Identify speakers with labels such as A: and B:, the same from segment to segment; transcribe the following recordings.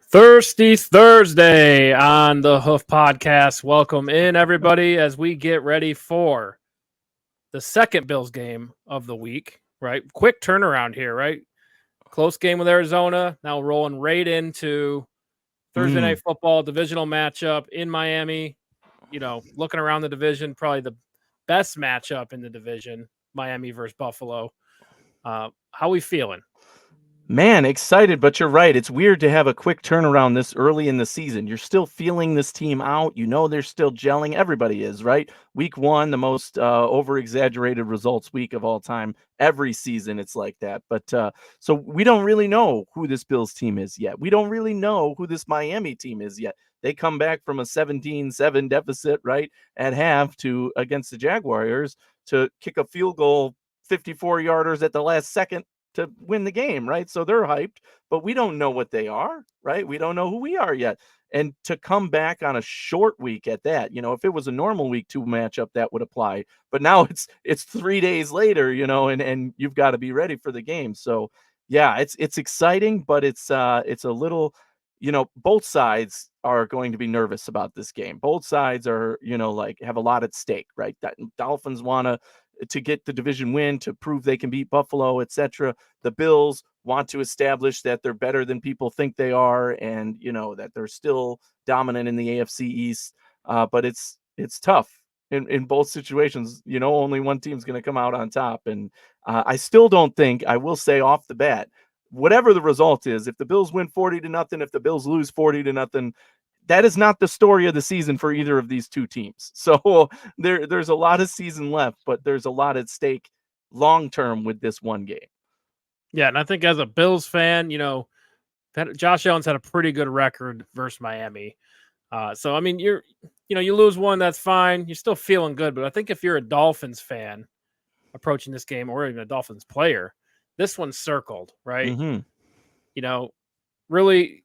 A: Thirsty Thursday on the Hoof podcast. Welcome in, everybody, as we get ready for the second Bills game of the week, right? Quick turnaround here, right? Close game with Arizona. Now rolling right into Thursday Night Football divisional matchup in Miami. You know, looking around the division, probably the best matchup in the division, Miami versus Buffalo. How we feeling?
B: Man, excited, but you're right. It's weird to have a quick turnaround this early in the season. You're still feeling this team out. You know they're still gelling. Everybody is, right? Week 1, the most over-exaggerated results week of all time. Every season it's like that. But so we don't really know who this Bills team is yet. We don't really know who this Miami team is yet. They come back from a 17-7 deficit, right, at half against the Jaguars to kick a field goal 54-yarders at the last second to win the game, right? So they're hyped, but we don't know what they are, right? We don't know who we are yet. And to come back on a short week at that, if it was a normal week 2 matchup, that would apply. But now it's 3 days later, and you've got to be ready for the game. So yeah, it's exciting, but it's a little, both sides are going to be nervous about this game. Both sides are, have a lot at stake, right? That Dolphins want to get the division win, to prove they can beat Buffalo, etc. The Bills want to establish that they're better than people think they are, and that they're still dominant in the AFC East. But it's tough in both situations. Only one team's going to come out on top, and I still don't think, I will say off the bat, whatever the result is, if the Bills win 40-0, if the Bills lose 40-0, that is not the story of the season for either of these two teams. So there's a lot of season left, but there's a lot at stake long-term with this one game.
A: Yeah, and I think as a Bills fan, Josh Allen's had a pretty good record versus Miami. So, I mean, you lose one, that's fine. You're still feeling good. But I think if you're a Dolphins fan approaching this game, or even a Dolphins player, this one's circled, right?
B: Mm-hmm.
A: Really,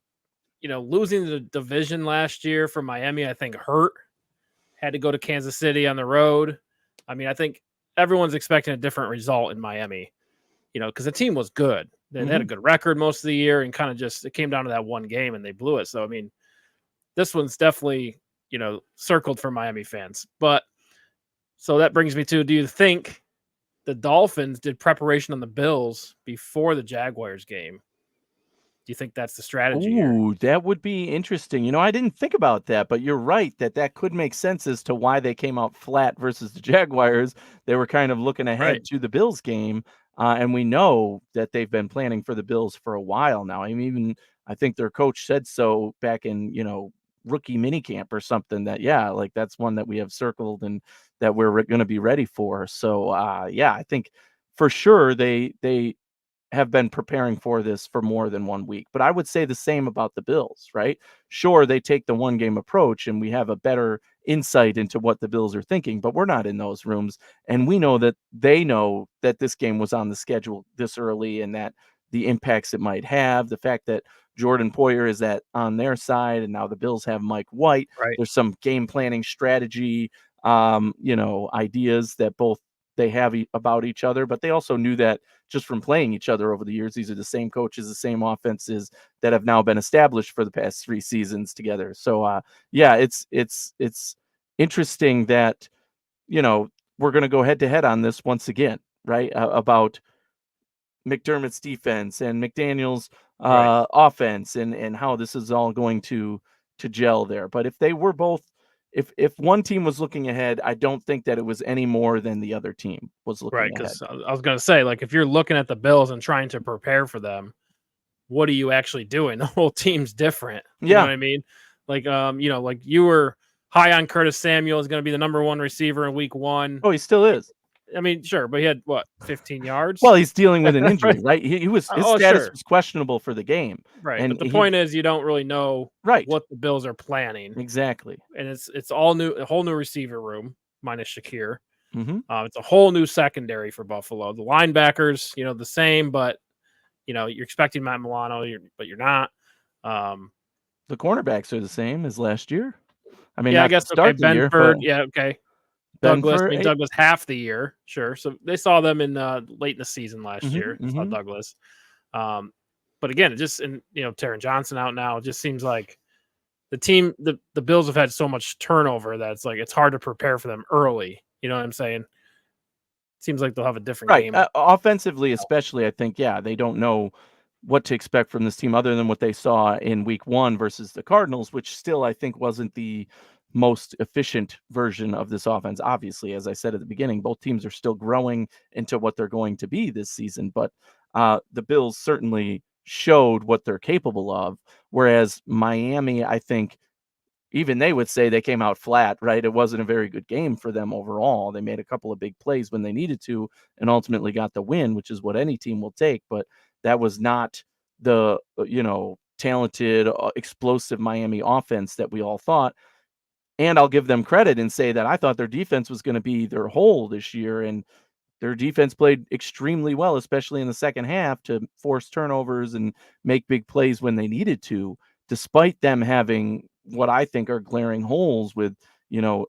A: losing the division last year for Miami, I think hurt. Had to go to Kansas City on the road. I mean, I think everyone's expecting a different result in Miami, because the team was good. They had a good record most of the year, and kind of just, it came down to that one game and they blew it. So, I mean, this one's definitely, circled for Miami fans. But so that brings me to, do you think the Dolphins did preparation on the Bills before the Jaguars game? Do you think that's the strategy here?
B: That would be interesting. I didn't think about that, but you're right that could make sense as to why they came out flat versus the Jaguars. They were kind of looking ahead to the Bills game, and we know that they've been planning for the Bills for a while now. I mean, I think their coach said so back in, rookie minicamp or something, that, like that's one that we have circled and that we're going to be ready for. So, I think for sure they have been preparing for this for more than 1 week. But I would say the same about the Bills, right? Sure, they take the one game approach and we have a better insight into what the Bills are thinking, but we're not in those rooms. And we know that they know that this game was on the schedule this early, and that the impacts it might have, the fact that Jordan Poyer is on their side, and now the Bills have Mike White.
A: Right.
B: There's some game planning strategy, ideas that both they have about each other, but they also knew that just from playing each other over the years, these are the same coaches, the same offenses that have now been established for the past 3 seasons together. So, it's interesting that, we're going to go head to head on this once again, right? About McDermott's defense and McDaniel's offense, and how this is all going to gel there. But if they were both, if one team was looking ahead, I don't think that it was any more than the other team was looking ahead.
A: Because I was going to say, like, if you're looking at the Bills and trying to prepare for them, what are you actually doing? The whole team's different. You know what I mean? Like, like you were high on Curtis Samuel is going to be the number 1 receiver in week 1.
B: Oh, he still is.
A: I mean, sure, but he had 15 yards?
B: Well, he's dealing with an injury, right? His status was questionable for the game.
A: Right.
B: And
A: but the point is, you don't really know what the Bills are planning.
B: Exactly.
A: And it's all new, a whole new receiver room minus Shakir.
B: Mm-hmm.
A: It's a whole new secondary for Buffalo. The linebackers, the same, but you're expecting Matt Milano, but you're not.
B: The cornerbacks are the same as last year. I mean,
A: I guess Benford, okay. Douglas half the year, sure. So they saw them in late in the season last year. Saw Douglas. But again, it just and Taron Johnson out now. It just seems like the Bills have had so much turnover that it's hard to prepare for them early. You know what I'm saying? Seems like they'll have a different
B: Right.
A: game plan.
B: Offensively, especially, I think, yeah, they don't know what to expect from this team other than what they saw in week 1 versus the Cardinals, which still I think wasn't the most efficient version of this offense. Obviously, as I said at the beginning, both teams are still growing into what they're going to be this season, but the Bills certainly showed what they're capable of, whereas Miami, I think, even they would say they came out flat, right? It wasn't a very good game for them overall. They made a couple of big plays when they needed to and ultimately got the win, which is what any team will take. But that was not the, talented, explosive Miami offense that we all thought. And I'll give them credit and say that I thought their defense was going to be their whole this year. And their defense played extremely well, especially in the second half, to force turnovers and make big plays when they needed to, despite them having what I think are glaring holes with,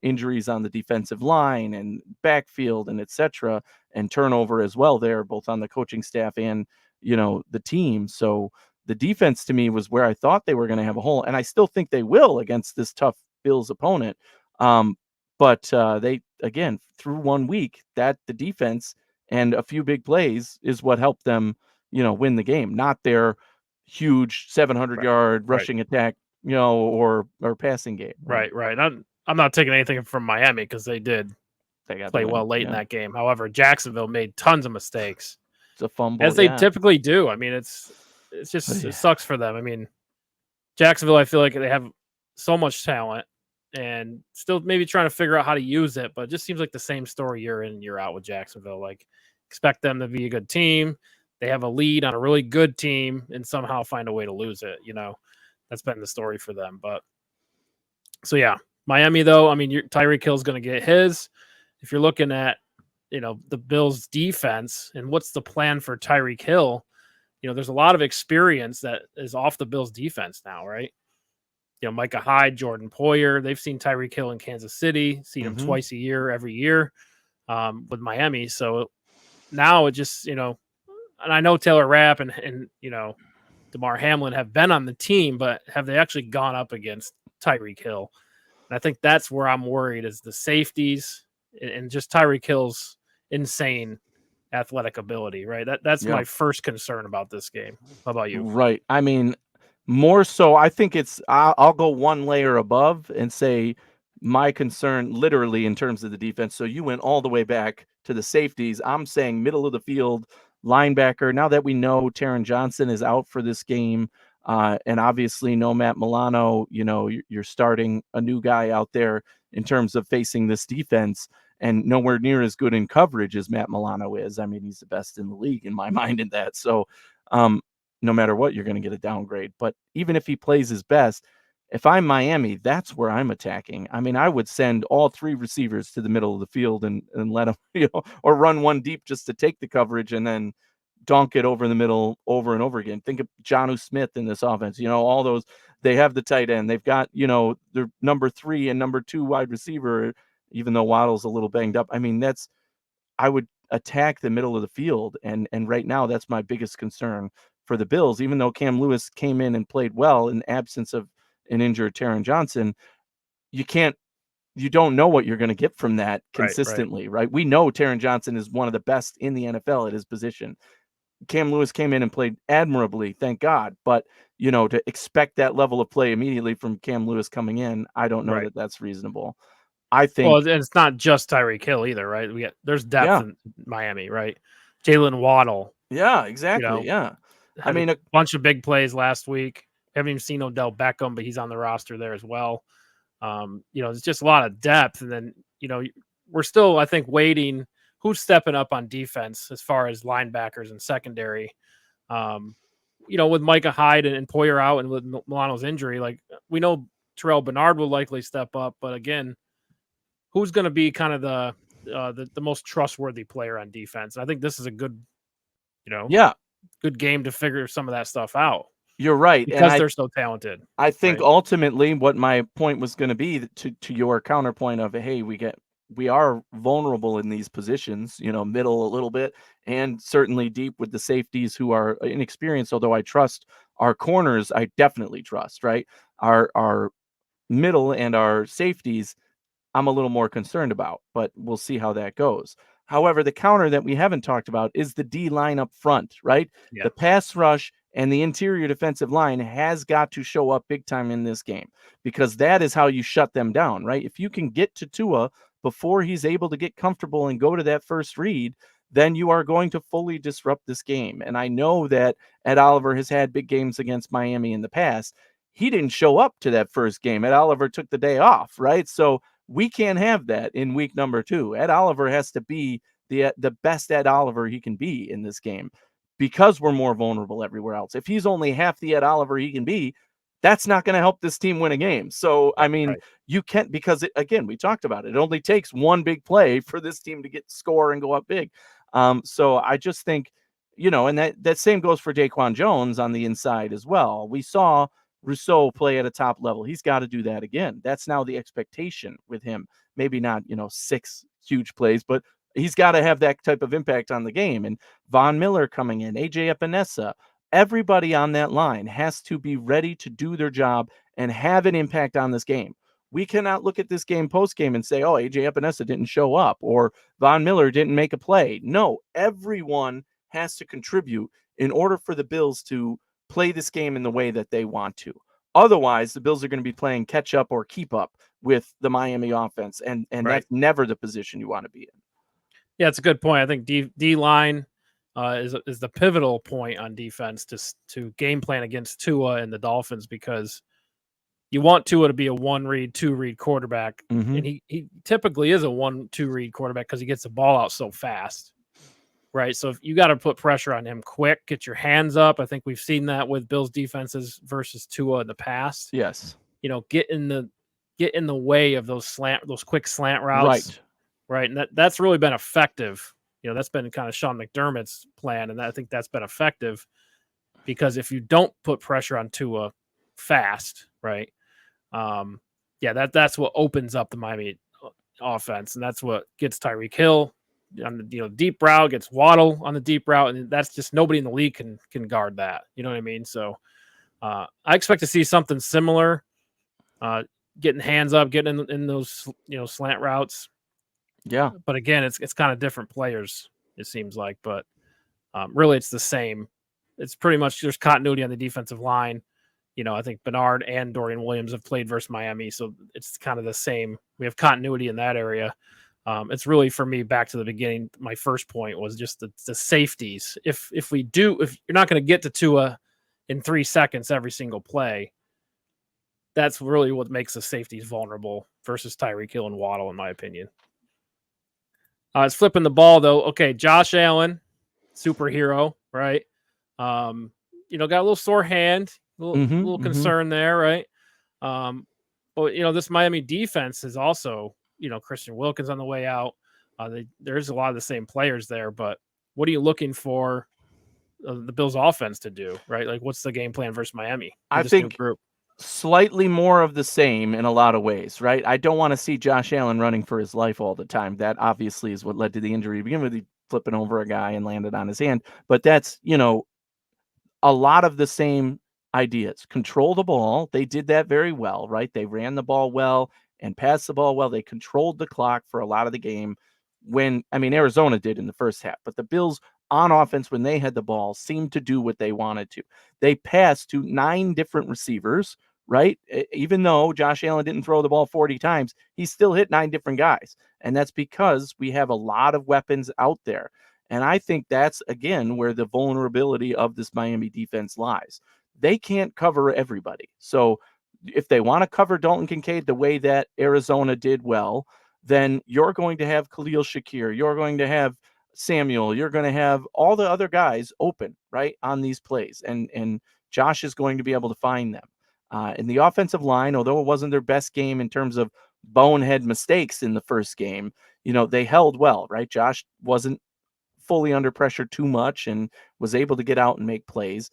B: injuries on the defensive line and backfield and et cetera, and turnover as well there, both on the coaching staff and, the team. So the defense to me was where I thought they were going to have a hole. And I still think they will against this tough Bills opponent. But they, again, through 1 week, that the defense and a few big plays is what helped them, win the game, not their huge 700-yard
A: Right.
B: rushing attack, or passing game.
A: Right. I'm not taking anything from Miami because they did
B: They got the
A: play
B: win.
A: well late in
B: Yeah.
A: that game. However, Jacksonville made tons of mistakes,
B: It's a fumble.
A: as they
B: Yeah.
A: typically do. I mean, it's just it sucks for them. I mean, Jacksonville, I feel like they have so much talent and still maybe trying to figure out how to use it, but it just seems like the same story year in, year out with Jacksonville. Like, expect them to be a good team. They have a lead on a really good team and somehow find a way to lose it. That's been the story for them. But so, yeah, Miami, though, I mean, Tyreek Hill's going to get his. If you're looking at, the Bills defense and what's the plan for Tyreek Hill, there's a lot of experience that is off the Bills defense now, right? Micah Hyde, Jordan Poyer, they've seen Tyreek Hill in Kansas City, seen him twice a year, every year with Miami. So now it just, and I know Taylor Rapp and DeMar Hamlin have been on the team, but have they actually gone up against Tyreek Hill? And I think that's where I'm worried is the safeties and just Tyreek Hill's insane athletic ability, right? That's my first concern about this game. How about you?
B: Right. I mean, more so, I think I'll go one layer above and say my concern literally in terms of the defense. So you went all the way back to the safeties. I'm saying middle of the field linebacker. Now that we know Taron Johnson is out for this game, and obviously no Matt Milano, you're starting a new guy out there in terms of facing this defense, and nowhere near as good in coverage as Matt Milano is. I mean, he's the best in the league in my mind in that. So, no matter what, you're going to get a downgrade. But even if he plays his best, if I'm Miami, that's where I'm attacking. I mean, I would send all 3 receivers to the middle of the field and let them, or run one deep just to take the coverage and then donk it over the middle over and over again. Think of Jonnu Smith in this offense. All those, they have the tight end. They've got, their number 3 and number 2 wide receiver, even though Waddle's a little banged up. I mean, I would attack the middle of the field. And right now that's my biggest concern for the Bills, even though Cam Lewis came in and played well in absence of an injured Taron Johnson. You don't know what you're going to get from that consistently, right? We know Taron Johnson is one of the best in the NFL at his position. Cam Lewis came in and played admirably, thank God. But, to expect that level of play immediately from Cam Lewis coming in, I don't know that that's reasonable. I think.
A: Well, it's not just Tyreek Hill either, right? There's depth in Miami, right? Jalen Waddle.
B: Yeah, exactly. Yeah.
A: I mean, a bunch of big plays last week. Haven't even seen Odell Beckham, but he's on the roster there as well. It's just a lot of depth. And then, we're still, I think, waiting who's stepping up on defense as far as linebackers and secondary. With Micah Hyde and Poyer out and with Milano's injury, like we know Terrell Bernard will likely step up, but again, who's going to be kind of the most trustworthy player on defense? And I think this is a good, good game to figure some of that stuff out.
B: You're right.
A: Because they're so talented.
B: I think ultimately what my point was going to be to your counterpoint of, hey, we we are vulnerable in these positions, middle a little bit, and certainly deep with the safeties who are inexperienced. Although I trust our corners, I definitely trust, right? Our middle and our safeties, I'm a little more concerned about, but we'll see how that goes. However, the counter that we haven't talked about is the D line up front, right?
A: Yeah.
B: The pass rush and the interior defensive line has got to show up big time in this game, because that is how you shut them down, right? If you can get to Tua before he's able to get comfortable and go to that first read, then you are going to fully disrupt this game. And I know that Ed Oliver has had big games against Miami in the past. He didn't show up to that first game. Ed Oliver took the day off, right? So we can't have that in week number 2. Ed Oliver has to be the best Ed Oliver he can be in this game, because we're more vulnerable everywhere else. If he's only half the Ed Oliver he can be, that's not going to help this team win a game. So, I mean,
A: Right.
B: you can't, because again, we talked about it. It only takes one big play for this team to get score and go up big. So I just think, and that same goes for Daquan Jones on the inside as well. We saw Rousseau play at a top level. He's got to do that again. That's now the expectation with him. Maybe not, 6 huge plays, but he's got to have that type of impact on the game. And Von Miller coming in, AJ Epinesa, everybody on that line has to be ready to do their job and have an impact on this game. We cannot look at this game post game and say, oh, AJ Epinesa didn't show up or Von Miller didn't make a play. No, everyone has to contribute in order for the Bills to play this game in the way that they want to. Otherwise, the Bills are going to be playing catch up or keep up with the Miami offense, and
A: Right.
B: that's never the position you want to be in.
A: Yeah, it's a good point. I think D line is the pivotal point on defense to game plan against Tua and the Dolphins, because you want Tua to be a 1-read, 2-read quarterback, and he typically is a 1-2 read quarterback because he gets the ball out so fast. Right. So if you got to put pressure on him quick, get your hands up. I think we've seen that with Bills defenses versus Tua in the past.
B: Yes.
A: Get in the way of those quick slant routes.
B: Right.
A: And that's really been effective. That's been kind of Sean McDermott's plan, and I think that's been effective, because if you don't put pressure on Tua fast, right? That's what opens up the Miami offense, and that's what gets Tyreek Hill on the deep route, gets Waddle on the deep route, and that's just nobody in the league can guard that. You know what I mean? So I expect to see something similar, getting hands up, getting in those slant routes.
B: Yeah.
A: But again, it's kind of different players, it seems like, but really it's the same. It's pretty much there's continuity on the defensive line. I think Bernard and Dorian Williams have played versus Miami, so it's kind of the same. We have continuity in that area. It's really, for me, back to the beginning. My first point was just the safeties. If you're not going to get to Tua in 3 seconds every single play, that's really what makes the safeties vulnerable versus Tyreek Hill and Waddle, in my opinion. It's flipping the ball though. Okay, Josh Allen, superhero, right? Got a little sore hand, a little concern there, right? But this Miami defense is also, Christian Wilkins on the way out. There's a lot of the same players there, but what are you looking for the Bills offense to do, right? Like, what's the game plan versus Miami?
B: I think slightly more of the same in a lot of ways, right? I don't want to see Josh Allen running for his life all the time. That obviously is what led to the injury to begin with. He flipping over a guy and landed on his hand. But that's, a lot of the same ideas. Control the ball. They did that very well, right? They ran the ball well and passed the ball well. They controlled the clock for a lot of the game Arizona did in the first half, but the Bills on offense, when they had the ball, seemed to do what they wanted to. They passed to 9 different receivers, right? Even though Josh Allen didn't throw the ball 40 times, he still hit 9 different guys. And that's because we have a lot of weapons out there. And I think that's, again, where the vulnerability of this Miami defense lies. They can't cover everybody. So if they want to cover Dalton Kincaid the way that Arizona did well, then you're going to have Khalil Shakir. You're going to have Samuel. You're going to have all the other guys open, right, on these plays. And Josh is going to be able to find them. In the offensive line, although it wasn't their best game in terms of bonehead mistakes in the first game, they held well, right? Josh wasn't fully under pressure too much and was able to get out and make plays.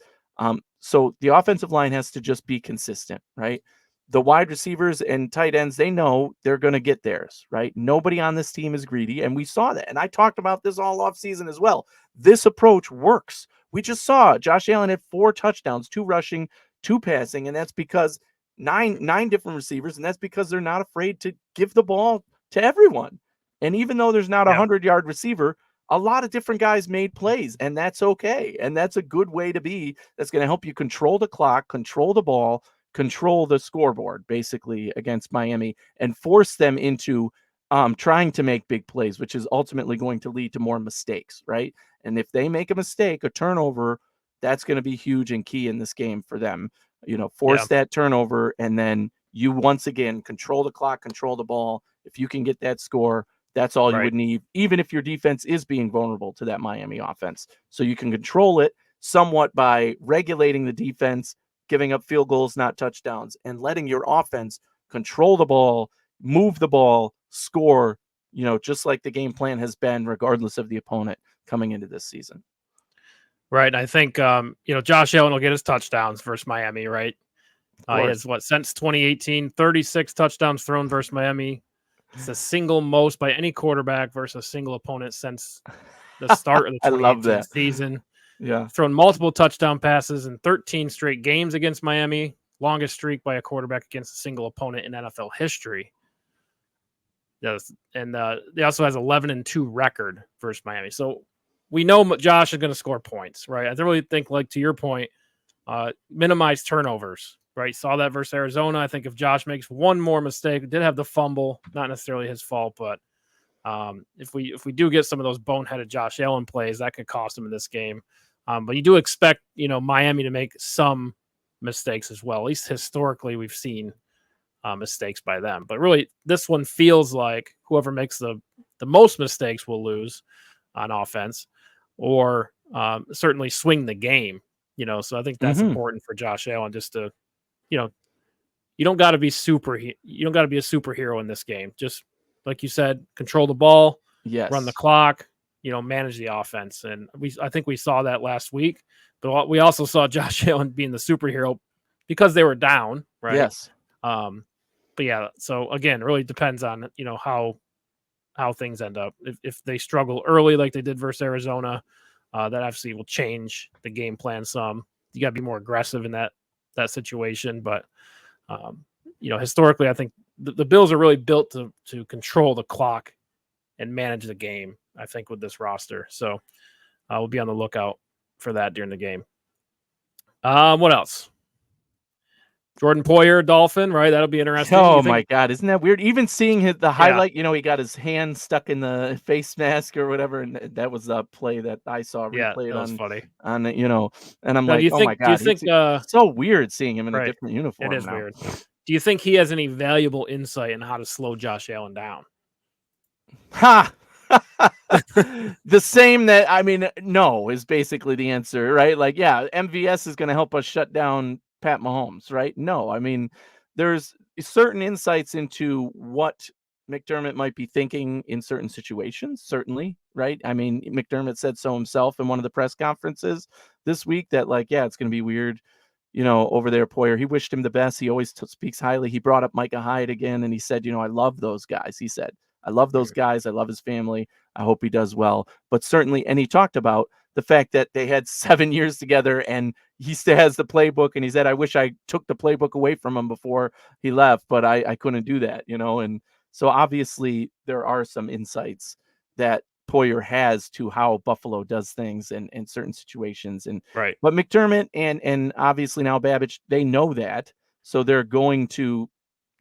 B: So the offensive line has to just be consistent, right? the wide receivers and tight ends, they know they're going to get theirs, right? Nobody on this team is greedy, and we saw that. And I talked about this all offseason as well. This approach works. We just saw Josh Allen had 4 touchdowns, 2 rushing, 2 passing, and that's because nine different receivers, and that's because they're not afraid to give the ball to everyone. And even though there's not a 100-yard receiver, a lot of different guys made plays, and that's okay. And that's a good way to be. That's going to help you control the clock, control the ball, control the scoreboard basically against Miami, and force them into trying to make big plays, which is ultimately going to lead to more mistakes, right? And if they make a mistake, a turnover, that's going to be huge and key in this game for them. Force that turnover, and then you once again control the clock, control the ball. If you can get that score, that's all you would need, even if your defense is being vulnerable to that Miami offense. So you can control it somewhat by regulating the defense, giving up field goals, not touchdowns, and letting your offense control the ball, move the ball, score, just like the game plan has been, regardless of the opponent coming into this season.
A: Right. I think, Josh Allen will get his touchdowns versus Miami, right? He has since 2018, 36 touchdowns thrown versus Miami. It's the single most by any quarterback versus a single opponent since the start of the 2018 season.
B: Yeah.
A: Thrown multiple touchdown passes in 13 straight games against Miami, longest streak by a quarterback against a single opponent in NFL history. Yes. And they also has 11-2 record versus Miami. So we know Josh is going to score points, right? I really think, like to your point, minimize turnovers, right? Saw that versus Arizona. I think if Josh makes one more mistake, did have the fumble, not necessarily his fault, but if we do get some of those boneheaded Josh Allen plays, that could cost him in this game. But you do expect, Miami to make some mistakes as well. At least historically, we've seen mistakes by them. But really, this one feels like whoever makes the most mistakes will lose on offense, or certainly swing the game. So I think that's important for Josh Allen, just to, you don't got to be you don't got to be a superhero in this game. Just like you said, control the ball, run the clock, manage the offense. And I think we saw that last week, but we also saw Josh Allen being the superhero because they were down, right?
B: Yes.
A: But yeah, so again, it really depends on, how things end up. If they struggle early like they did versus Arizona, that obviously will change the game plan some. You got to be more aggressive in that situation. But, historically, I think the Bills are really built to control the clock and manage the game, I think, with this roster. So we'll be on the lookout for that during the game. What else? Jordan Poyer, Dolphin, right? That'll be interesting.
B: Oh my God, isn't that weird? Even seeing the highlight, he got his hand stuck in the face mask or whatever, and that was a play that I saw replayed
A: that was funny.
B: And I'm
A: now,
B: like, oh my God,
A: do you think
B: it's so weird seeing him in a different uniform.
A: It is
B: now.
A: weird. Do you think he has any valuable insight in how to slow Josh Allen down?
B: Ha! The same that, no is basically the answer, right? Like, yeah, MVS is going to help us shut down Pat Mahomes, right? No, there's certain insights into what McDermott might be thinking in certain situations, certainly, right? McDermott said so himself in one of the press conferences this week that, like, yeah, it's going to be weird, over there, Poyer. He wished him the best. He always speaks highly. He brought up Micah Hyde again, and he said, I love those guys. He said, I love those guys. I love his family. I hope he does well. But certainly, and he talked about the fact that they had 7 years together, and he still has the playbook. And he said, I wish I took the playbook away from him before he left, but I couldn't do that, And so obviously there are some insights that Poyer has to how Buffalo does things in certain situations. But McDermott and obviously now Babbage, they know that. So they're going to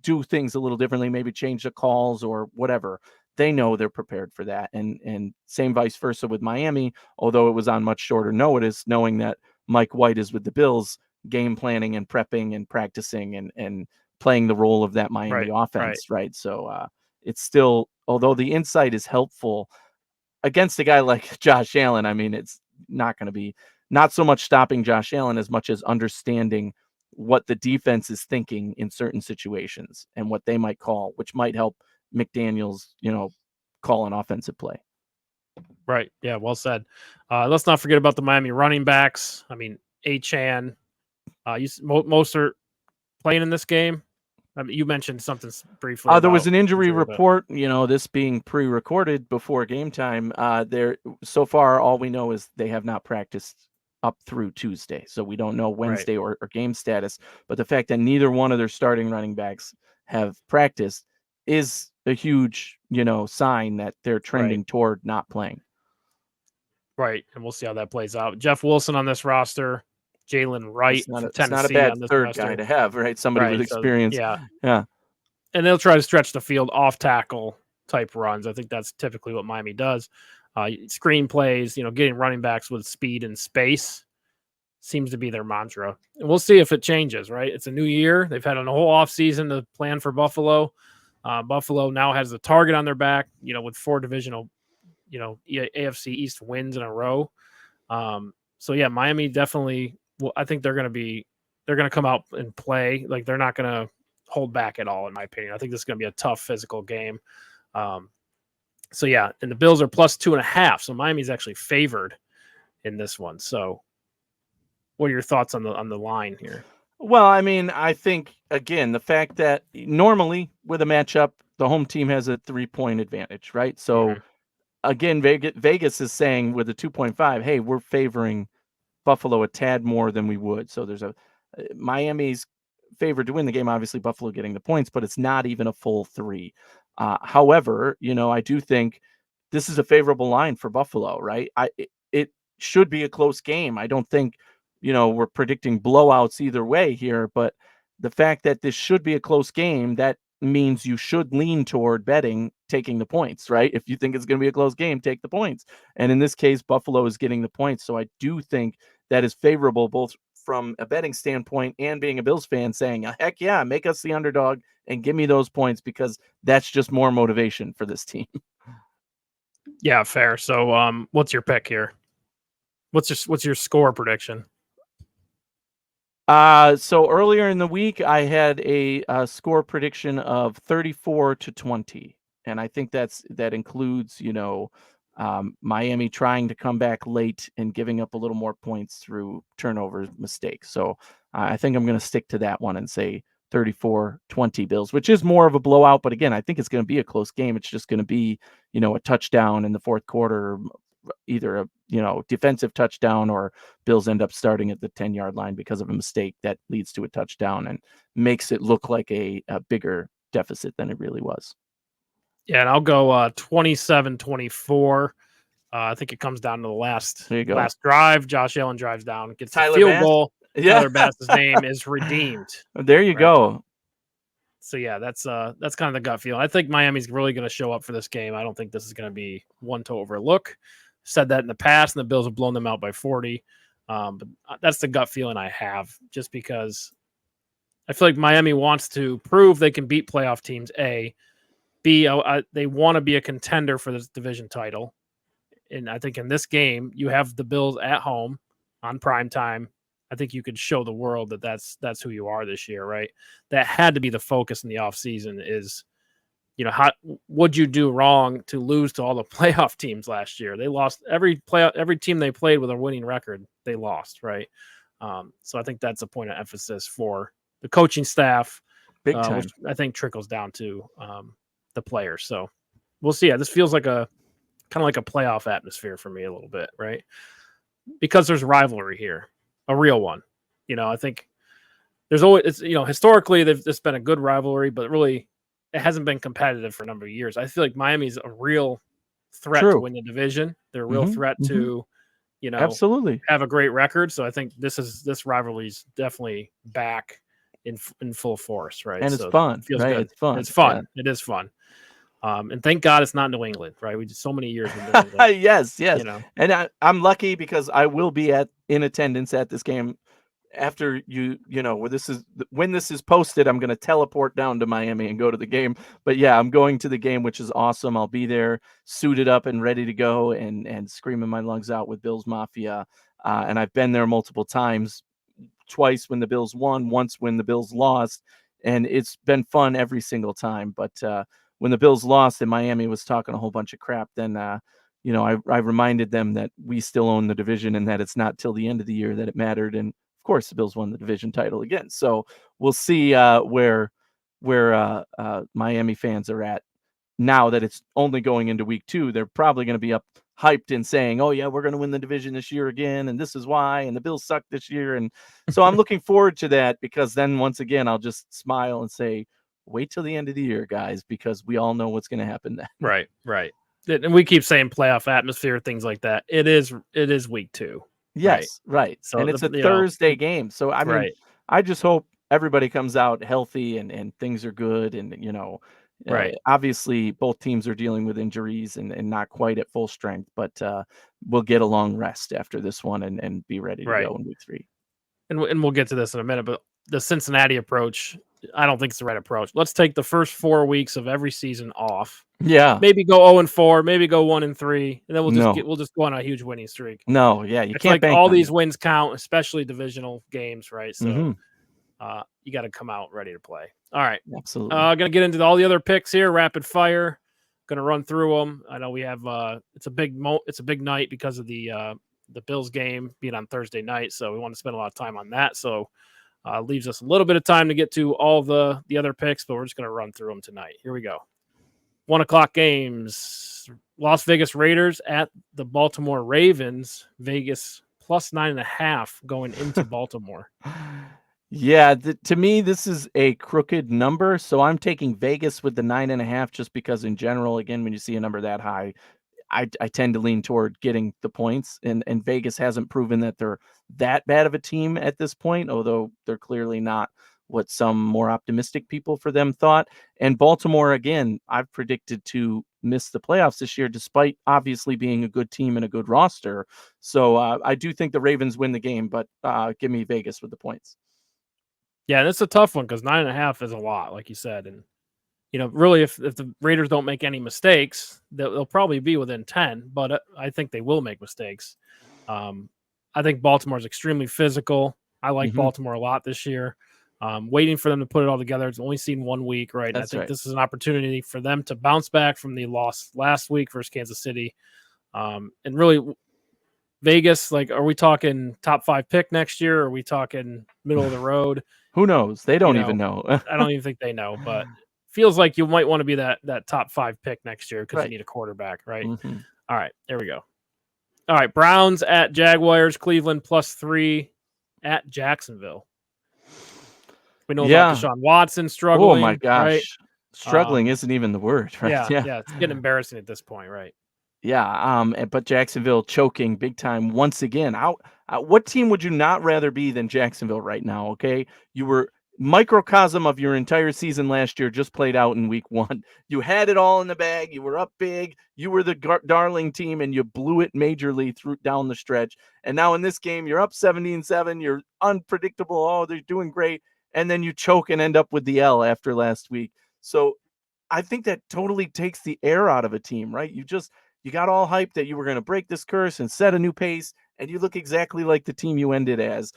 B: do things a little differently, maybe change the calls or whatever. They know they're prepared for that. And same vice versa with Miami, although it was on much shorter notice, knowing that Mike White is with the Bills, game planning and prepping and practicing and playing the role of that Miami offense, right? So it's still, although the insight is helpful against a guy like Josh Allen, it's not going to be not so much stopping Josh Allen as much as understanding what the defense is thinking in certain situations and what they might call, which might help McDaniels, call an offensive play.
A: Right. Yeah. Well said. Let's not forget about the Miami running backs. Achane, most are playing in this game. I mean, you mentioned something briefly.
B: There was
A: about
B: an injury
A: but
B: report, this being pre-recorded before game time. So far, all we know is they have not practiced up through Tuesday. So we don't know
A: right,
B: Wednesday or game status. But the fact that neither one of their starting running backs have practiced is a huge, sign that they're
A: right,
B: trending toward not playing.
A: right, and we'll see how that plays out. Jeff Wilson on this roster, Jalen Wright from
B: It's not a
A: Tennessee
B: bad
A: on this
B: third guy
A: roster.
B: to have, right? Somebody with
A: Right. So
B: experience.
A: yeah,
B: Yeah.
A: and they'll try to stretch the field off tackle type runs. I think that's typically what Miami does. Screen plays, getting running backs with speed and space seems to be their mantra. And we'll see if it changes, right? It's a new year. They've had a whole offseason to plan for Buffalo. Buffalo now has a target on their back, with 4 divisional, AFC East wins in a row. So yeah, Miami definitely. Well, I think they're going to come out and play. Like, they're not going to hold back at all, in my opinion. I think this is going to be a tough physical game. So yeah, and the Bills are plus 2.5. So Miami's actually favored in this one. So what are your thoughts on the line here?
B: Well, I mean, I think, again, the fact that normally with a matchup, the home team has a 3-point advantage, right? So
A: Mhm.
B: again, Vegas is saying with a 2.5, hey, we're favoring Buffalo a tad more than we would. So there's Miami's favored to win the game. Obviously, Buffalo getting the points, but it's not even a full 3. However, I do think this is a favorable line for Buffalo, right? It should be a close game. I don't think, we're predicting blowouts either way here, but the fact that this should be a close game, that means you should lean toward betting taking the points, right? If you think it's going to be a close game, take the points. And in this case, Buffalo is getting the points. So I do think that is favorable both from a betting standpoint and being a Bills fan saying, heck yeah, make us the underdog and give me those points, because that's just more motivation for this team.
A: Yeah, fair. So what's your pick here? What's your score prediction?
B: So earlier in the week, I had a score prediction of 34-20, and I think that includes, Miami trying to come back late and giving up a little more points through turnover mistakes. So I think I'm going to stick to that one and say 34-20 Bills, which is more of a blowout. But again, I think it's going to be a close game. It's just going to be, a touchdown in the fourth quarter, either a defensive touchdown, or Bills end up starting at the 10-yard line because of a mistake that leads to a touchdown and makes it look like a bigger deficit than it really was.
A: Yeah, and I'll go 27-24. I think it comes down to the last drive. Josh Allen drives down, gets the field goal.
B: Yeah.
A: Tyler Bass's name is redeemed.
B: There you go.
A: So yeah, that's kind of the gut feeling. I think Miami's really going to show up for this game. I don't think this is going to be one to overlook. Said that in the past, and the Bills have blown them out by 40. But that's the gut feeling I have, just because I feel like Miami wants to prove they can beat playoff teams. A, B, they want to be a contender for this division title. And I think in this game, you have the Bills at home on prime time. I think you could show the world that that's who you are this year, right? That had to be the focus in the offseason is, how would you do wrong to lose to all the playoff teams last year? They lost every team they played with a winning record. They lost, right? So I think that's a point of emphasis for the coaching staff,
B: Big time.
A: which I think trickles down to the players. So we'll see. Yeah, this feels like kind of like a playoff atmosphere for me a little bit, right? Because there's rivalry here, a real one. I think there's always, historically it's been a good rivalry, but really it hasn't been competitive for a number of years. I feel like Miami's a real threat to win the division. They're a real threat to,
B: absolutely
A: have a great record. So I think this rivalry is definitely back in full force, right?
B: And it's
A: so
B: fun,
A: it feels
B: right?
A: good.
B: It's fun.
A: It's fun. Yeah. It is fun. And thank God it's not New England, right? We did so many years in New England.
B: Yes. And I'm lucky because I will be in attendance at this game. After when this is posted, I'm going to teleport down to Miami and go to the game. But yeah, I'm going to the game, which is awesome. I'll be there suited up and ready to go and screaming my lungs out with Bills Mafia. And I've been there multiple times, twice when the Bills won, once when the Bills lost. And it's been fun every single time. But when the Bills lost and Miami was talking a whole bunch of crap, then, I reminded them that we still own the division and that it's not till the end of the year that it mattered. And of course, the Bills won the division title again. So we'll see where where Miami fans are at now that it's only going into week 2. They're probably going to be up hyped and saying, "Oh yeah, we're going to win the division this year again, and this is why, and the Bills suck this year." And so I'm looking forward to that, because then once again I'll just smile and say, "Wait till the end of the year, guys, because we all know what's going to happen then."
A: Right. And we keep saying playoff atmosphere, things like that. It is week 2. Right.
B: Yes, right.
A: So
B: And it's a
A: you know,
B: Thursday game. So I mean,
A: right.
B: I just hope everybody comes out healthy and things are good, and
A: Right.
B: obviously both teams are dealing with injuries and not quite at full strength, but we'll get a long rest after this one and be ready to
A: Right.
B: go in week 3.
A: And we'll get to this in a minute, but the Cincinnati approach, I don't think it's the right approach. Let's take the first 4 weeks of every season off.
B: Yeah.
A: Maybe go 0-4, maybe go 1-3, and then
B: No.
A: we'll just go on a huge winning streak.
B: No, yeah, you
A: It's
B: can't
A: like
B: bank
A: all
B: on
A: these
B: that.
A: wins count, especially divisional games, right? So
B: Mhm.
A: you got to come out ready to play. All right.
B: Absolutely.
A: Gonna get into all the other picks here, rapid fire. Gonna run through them. I know we have it's a big night because of the Bills game being on Thursday night, so we want to spend a lot of time on that. So leaves us a little bit of time to get to all the other picks, but we're just gonna run through them tonight. Here we go. 1:00 games. Las Vegas Raiders at the Baltimore Ravens. Vegas plus 9.5 going into Baltimore.
B: Yeah, to me, this is a crooked number, so I'm taking Vegas with the 9.5, just because in general, again, when you see a number that high, I tend to lean toward getting the points, and Vegas hasn't proven that they're that bad of a team at this point, although they're clearly not what some more optimistic people for them thought. And Baltimore, again, I've predicted to miss the playoffs this year, despite obviously being a good team and a good roster. So I do think the Ravens win the game, but give me Vegas with the points.
A: Yeah, and it's a tough one because 9.5 is a lot, like you said. And, really, if the Raiders don't make any mistakes, they'll probably be within 10, but I think they will make mistakes. I think Baltimore's extremely physical. I like
B: Mhm.
A: Baltimore a lot this year. Waiting for them to put it all together. It's only seen 1 week, right? And I
B: That's
A: think
B: right.
A: this is an opportunity for them to bounce back from the loss last week versus Kansas City. And really, Vegas, like, are we talking top 5 pick next year? Or are we talking middle of the road?
B: Who knows? They
A: You
B: don't even
A: know,
B: know.
A: I don't even think they know, but feels like you might want to be that top 5 pick next year because you
B: Right.
A: need a quarterback, right?
B: Mhm.
A: All right, there we go. All right, Browns at Jaguars, Cleveland +3 at Jacksonville. We know about
B: Yeah.
A: Deshaun Watson
B: Oh my
A: struggling, right?
B: gosh. Struggling isn't even the word, right?
A: Yeah,
B: Yeah.
A: yeah, it's getting embarrassing at this point, right?
B: Yeah, but Jacksonville choking big time once again. What team would you not rather be than Jacksonville right now? Okay, you were microcosm of your entire season last year, just played out in week 1. You had it all in the bag. You were up big. You were the darling team, and you blew it majorly through down the stretch. And now in this game, you're up 17-7. You're unpredictable. Oh, they're doing great, and then you choke and end up with the L after last week. So I think that totally takes the air out of a team, right? You got all hyped that you were going to break this curse and set a new pace, and you look exactly like the team you ended as.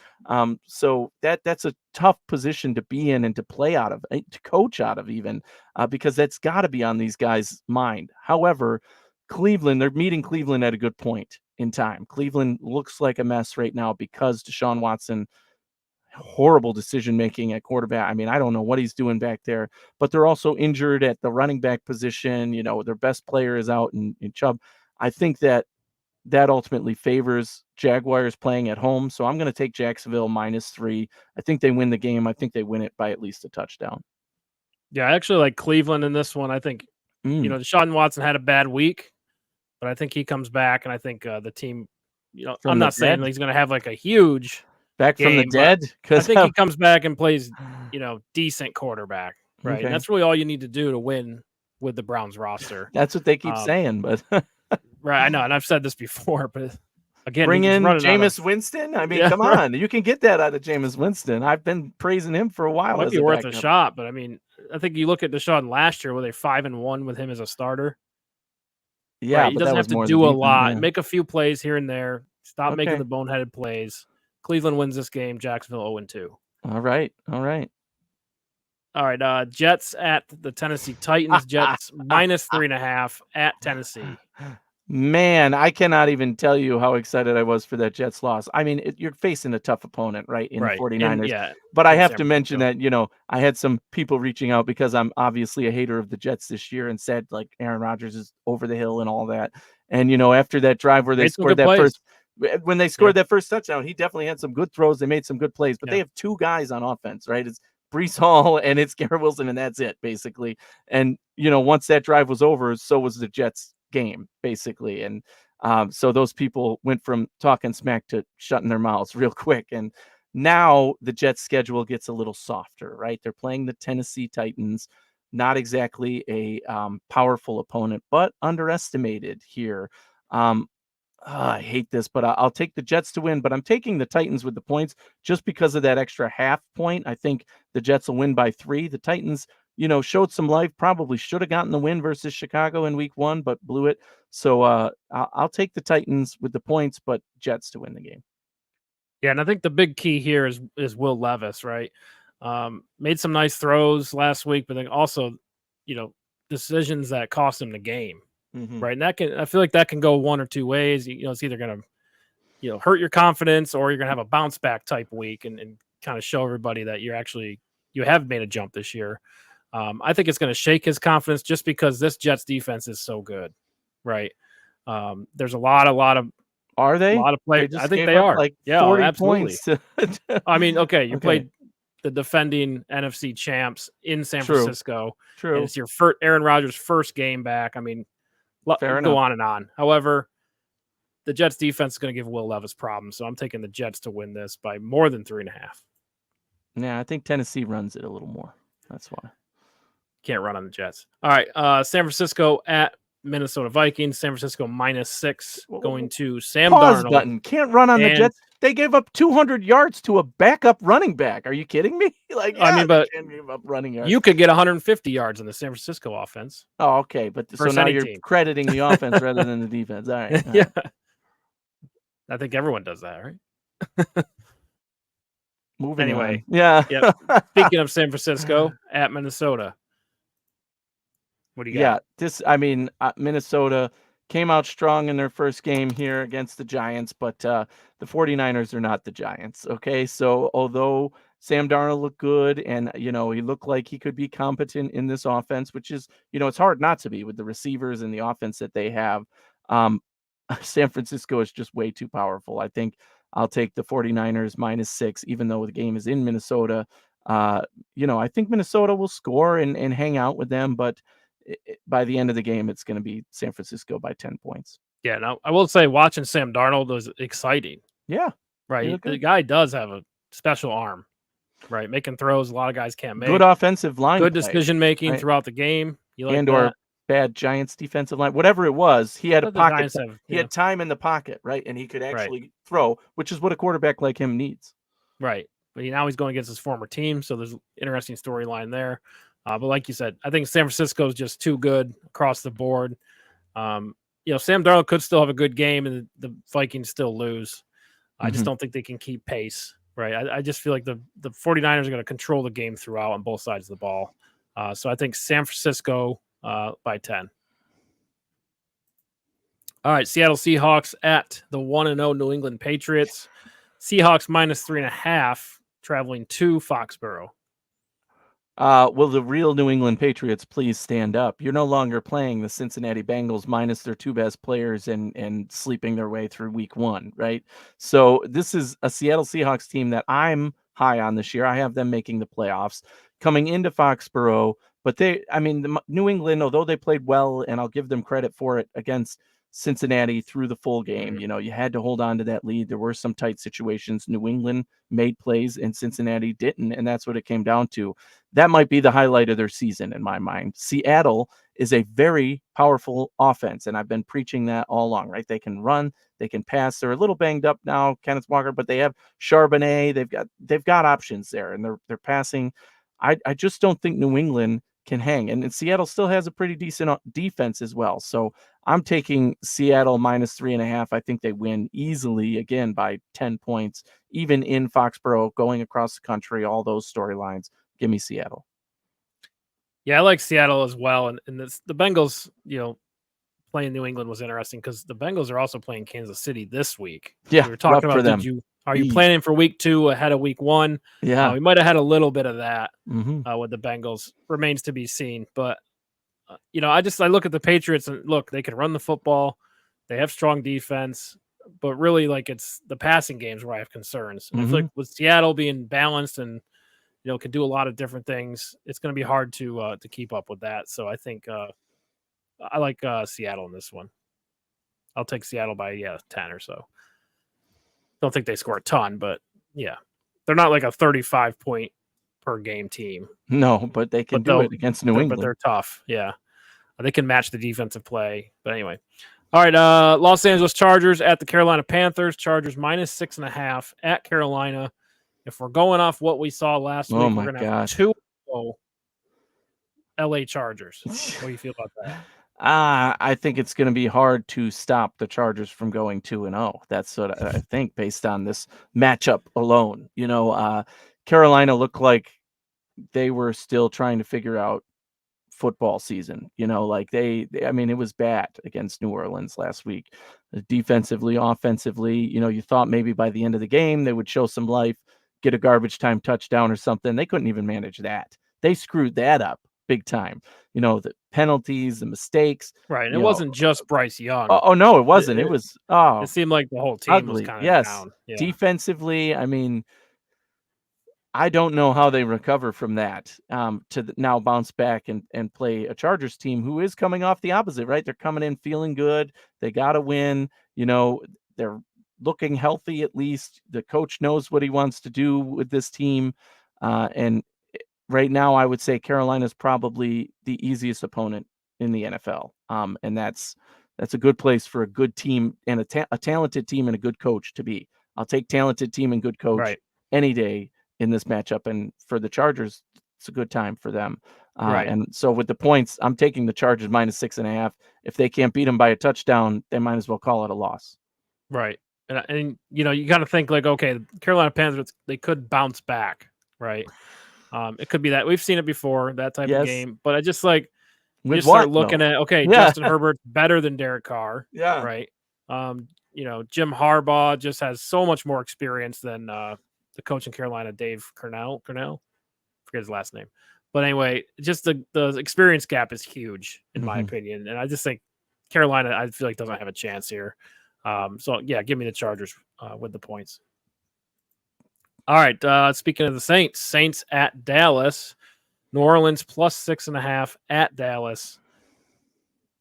B: So that's a tough position to be in and to play out of, to coach out of even, because that's got to be on these guys' mind. However, Cleveland, they're meeting Cleveland at a good point in time. Cleveland looks like a mess right now because Deshaun Watson, horrible decision making at quarterback. I mean, I don't know what he's doing back there, but they're also injured at the running back position. Their best player is out in Chubb. I think that ultimately favors Jaguars playing at home. So I'm going to take Jacksonville -3. I think they win the game. I think they win it by at least a touchdown.
A: Yeah, I actually like Cleveland in this one. I think,
B: Mm,
A: Deshaun Watson had a bad week, but I think he comes back, and I think the team, I'm
B: from the
A: not saying
B: dead,
A: he's going to have like a huge
B: back from the
A: game, but
B: dead,
A: I
B: because
A: think he comes back and plays, decent quarterback, right? And
B: okay,
A: that's really all you need to do to win with the Browns roster.
B: that's what they keep
A: Um,
B: saying. But
A: right, I know, and I've said this before, but again,
B: bring
A: he's
B: in
A: running out of
B: Jameis Winston. I mean,
A: yeah,
B: come
A: right.
B: on, you can get that out of Jameis Winston. I've been praising him for a while
A: Might
B: as
A: be
B: a
A: worth a
B: backup.
A: shot, but I mean, I think you look at Deshaun last year, were they 5-1 with him as a starter? Right,
B: Yeah,
A: he
B: but that
A: doesn't have
B: was
A: to
B: more the
A: do a
B: defense.
A: lot,
B: Yeah.
A: make a few plays here and there, stop making
B: Okay.
A: the boneheaded plays. Cleveland wins this game, Jacksonville 0-2.
B: All right. All right.
A: All right, Jets at the Tennessee Titans. Jets -3.5 at Tennessee.
B: Man, I cannot even tell you how excited I was for that Jets loss. I mean, you're facing a tough opponent, right, in the
A: Right. In
B: 49ers.
A: yeah,
B: But I
A: in
B: have
A: San
B: to mention
A: Francisco.
B: that, I had some people reaching out because I'm obviously a hater of the Jets this year and said, like, Aaron Rodgers is over the hill and all that. And, after that drive where they
A: Made some
B: scored
A: good
B: that
A: plays.
B: first when they
A: Yeah.
B: scored that first touchdown, he definitely had some good throws. They made some good plays, but they
A: Yeah.
B: have two guys on offense, right? It's Brees Hall and it's Garrett Wilson, and that's it, basically. And, once that drive was over, so was the Jets game, basically. And so those people went from talking smack to shutting their mouths real quick. And now the Jets schedule gets a little softer, right? They're playing the Tennessee Titans, not exactly a powerful opponent, but underestimated here. Um, I hate this, but I'll take the Jets to win, but I'm taking the Titans with the points just because of that extra half point. I think the Jets will win by 3. The Titans, showed some life, probably should have gotten the win versus Chicago in week 1, but blew it. So I'll take the Titans with the points, but Jets to win the game.
A: Yeah, and I think the big key here is Will Levis, right? Made some nice throws last week, but then also, decisions that cost him the game,
B: Mhm.
A: right? And I feel like that can go one or two ways. It's either gonna, hurt your confidence or you're gonna have a bounce back type week and kind of show everybody that you have made a jump this year. I think it's gonna shake his confidence just because this Jets defense is so good, right? There's a
B: Are they?
A: lot of
B: They
A: players. I
B: just
A: think
B: gave
A: they
B: up
A: are.
B: like
A: Yeah,
B: 40
A: absolutely.
B: points to
A: I mean, okay, you
B: Okay,
A: played the defending NFC champs in San
B: true.
A: Francisco, and
B: True.
A: it's your Aaron Rodgers' first game back. I mean,
B: Fair
A: go
B: enough.
A: on and on. However, the Jets defense is going to give Will Levis problems, so I'm taking the Jets to win this by more than 3.5.
B: Yeah, I think Tennessee runs it a little more. That's why.
A: Can't run on the Jets. All right, San Francisco at Minnesota Vikings. San Francisco -6 going to Sam
B: Pause
A: Darnold.
B: button. Can't run on the
A: And
B: Jets. They gave up 200 yards to a backup running back. Are you kidding me? Like,
A: I
B: yeah,
A: mean,
B: they
A: but
B: can give up running yards.
A: you could get 150 yards in the San Francisco offense
B: Oh, okay. But so
A: versus
B: now
A: any
B: you're
A: team.
B: crediting the offense rather than the defense. All right. All
A: Yeah,
B: right.
A: I think everyone does that, right?
B: Moving on.
A: Anyway,
B: Yeah.
A: yep. Speaking of San Francisco at Minnesota, what do you got?
B: Yeah, Minnesota came out strong in their first game here against the Giants, but the 49ers are not the Giants. Okay. So although Sam Darnold looked good and, he looked like he could be competent in this offense, which is, it's hard not to be with the receivers and the offense that they have. Um, San Francisco is just way too powerful. I think I'll take the 49ers -6, even though the game is in Minnesota. I think Minnesota will score and hang out with them, but by the end of the game, it's going to be San Francisco by 10 points.
A: Yeah, now I will say watching Sam Darnold was exciting,
B: Yeah, he
A: right?
B: looked
A: The
B: good.
A: guy does have a special arm, right? Making throws a lot of guys can't
B: Good
A: make.
B: offensive line
A: Good
B: play,
A: decision making
B: right?
A: throughout the game. You like
B: And or
A: that?
B: bad Giants defensive line, whatever it was, he had a
A: But the
B: pocket.
A: Giants have,
B: He had time in the pocket, right? And he could
A: right,
B: actually throw, which is what a quarterback like him needs.
A: right. But now he's going against his former team, so there's an interesting storyline there. But like you said, I think San Francisco is just too good across the board. Um, Sam Darnold could still have a good game, and the Vikings still lose. I just
B: Mhm.
A: don't think they can keep pace, right? I just feel like the 49ers are going to control the game throughout on both sides of the ball. So I think San Francisco by 10. All right, Seattle Seahawks at the 1-0 New England Patriots. Seahawks -3.5 traveling to Foxborough.
B: Will the real New England Patriots please stand up? You're no longer playing the Cincinnati Bengals minus their two best players and sleeping their way through week 1, right? So this is a Seattle Seahawks team that I'm high on this year. I have them making the playoffs coming into Foxborough, but New England, although they played well, and I'll give them credit for it against Cincinnati through the full game, you had to hold on to that lead. There were some tight situations. New England made plays and Cincinnati didn't, and that's what it came down to. That might be the highlight of their season in my mind. Seattle is a very powerful offense, and I've been preaching that all along, right? They can run, they can pass. They're a little banged up now, Kenneth Walker, but they have Charbonnet. They've got options there, and they're passing. I just don't think New England can hang, and Seattle still has a pretty decent defense as well. So I'm taking Seattle -3.5. I think they win easily again by 10 points, even in Foxborough, going across the country. All those storylines. Give me Seattle.
A: Yeah, I like Seattle as well. And the Bengals, playing New England was interesting because the Bengals are also playing Kansas City this week.
B: Yeah,
A: We were
B: rough
A: talking
B: for
A: about
B: them.
A: are you
B: Eesh.
A: planning for week 2 ahead of week 1?
B: Yeah.
A: We might have had a little bit of that
B: Mhm.
A: with the Bengals. Remains to be seen. But, I look at the Patriots and look, they can run the football. They have strong defense. But really, like, it's the passing games where I have concerns. And I feel like with Seattle being balanced and, can do a lot of different things, it's going to be hard to keep up with that. So I think I like Seattle in this one. I'll take Seattle by 10 or so. Don't think they score a ton, but yeah, they're not like a 35 point per game team.
B: No, but they can do it against New
A: But
B: England.
A: they're tough. Yeah, they can match the defensive play. But anyway, all right. Los Angeles Chargers at the Carolina Panthers. Chargers minus 6.5 at Carolina. If we're going off what we saw last
B: Oh
A: week,
B: my
A: we're gonna have
B: gosh.
A: 2 LA Chargers. What do you feel about that?
B: I think it's going to be hard to stop the Chargers from going 2-0. That's what I think based on this matchup alone. Carolina looked like they were still trying to figure out football season. Like I mean, it was bad against New Orleans last week. Defensively, offensively, you thought maybe by the end of the game they would show some life, get a garbage time touchdown or something. They couldn't even manage that. They screwed that up big time. The penalties, the mistakes.
A: Right. And it wasn't just Bryce Young.
B: Oh no, it wasn't. It was
A: It seemed like the whole team was
B: ugly.
A: kind of
B: Yes.
A: down. Yeah.
B: Defensively, I mean, I don't know how they recover from that to now bounce back and play a Chargers team who is coming off the opposite, right? They're coming in feeling good. They got to win. They're looking healthy at least. The coach knows what he wants to do with this team. And right now, I would say Carolina's probably the easiest opponent in the NFL. And that's a good place for a good team and a talented team and a good coach to be. I'll take talented team and good coach any day in this matchup. And for the Chargers, it's a good time for them. And so with the points, I'm taking the Chargers minus 6.5. If they can't beat them by a touchdown, they might as well call it a loss.
A: Right. And you got to think like, okay, Carolina Panthers, they could bounce back, right? It could be that we've seen it before, that type of game. But I just like you
B: With
A: just start
B: what,
A: looking
B: though?
A: at, okay,
B: Yeah.
A: Justin Herbert's better than Derek Carr,
B: Yeah.
A: right? Jim Harbaugh just has so much more experience than the coach in Carolina, Dave Cornell, forget his last name. But anyway, just the experience gap is huge in my opinion, and I just think Carolina, I feel like doesn't have a chance here. So yeah, give me the Chargers with the points. All right. Speaking of the Saints at Dallas, New Orleans plus 6.5 at Dallas.